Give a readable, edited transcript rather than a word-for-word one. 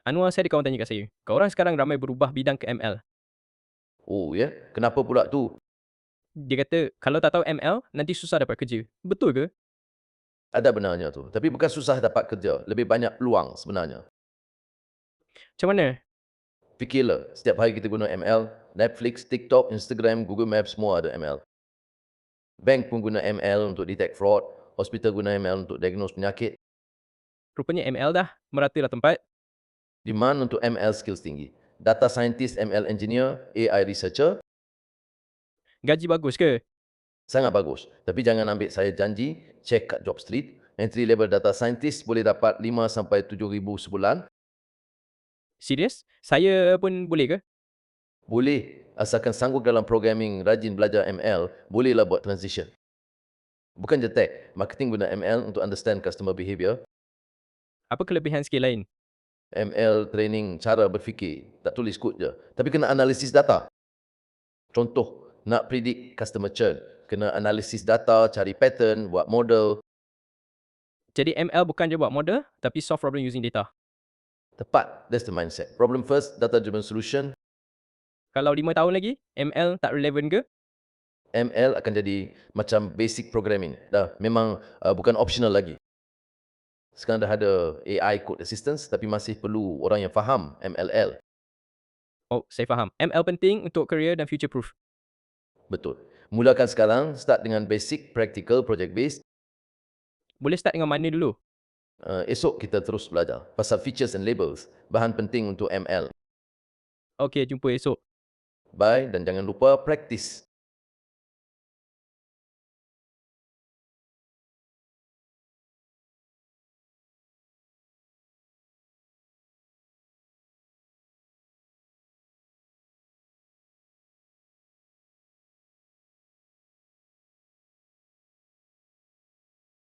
Anwar, saya ada kawan tanya kat saya. Kau orang sekarang ramai berubah bidang ke ML. Oh ya, kenapa pula tu? Dia kata, kalau tak tahu ML, nanti susah dapat kerja. Betul ke? Ada benarnya tu. Tapi bukan susah dapat kerja, lebih banyak peluang sebenarnya. Macam mana? Fikirlah, setiap hari kita guna ML, Netflix, TikTok, Instagram, Google Maps, semua ada ML. Bank pun guna ML untuk detect fraud, hospital guna ML untuk diagnose penyakit. Rupanya ML dah meratalah tempat. Demand untuk ML skills tinggi. Data scientist, ML engineer, AI researcher, Gaji bagus ke? sangat bagus. Tapi jangan ambil saya janji, check kat Jobstreet. Entry level data scientist boleh dapat 5 sampai 7 ribu sebulan. Serius? Saya pun boleh ke? Boleh, asalkan sanggup dalam programming, rajin belajar ML, bolehlah buat transition. Bukan je tech, marketing guna ML untuk understand customer behavior. Apa kelebihan skill lain? ML training cara berfikir, tak tulis kod je. Tapi kena analisis data. Contoh, nak predict customer churn, kena analisis data, cari pattern, buat model. Jadi ML bukan je buat model, tapi solve problem using data. Tepat, that's the mindset. Problem first, data driven solution. Kalau 5 tahun lagi, ML tak relevan ke? ML akan jadi macam basic programming. Dah, memang bukan optional lagi. Sekarang dah ada AI code assistance, tapi masih perlu orang yang faham MLL. Oh, saya faham. ML penting untuk career dan future proof. Betul. Mulakan sekarang, start dengan basic, practical, project based. Boleh start dengan mana dulu? Esok kita terus belajar pasal features and labels, bahan penting untuk ML. Okey, jumpa esok. Bye dan jangan lupa practice.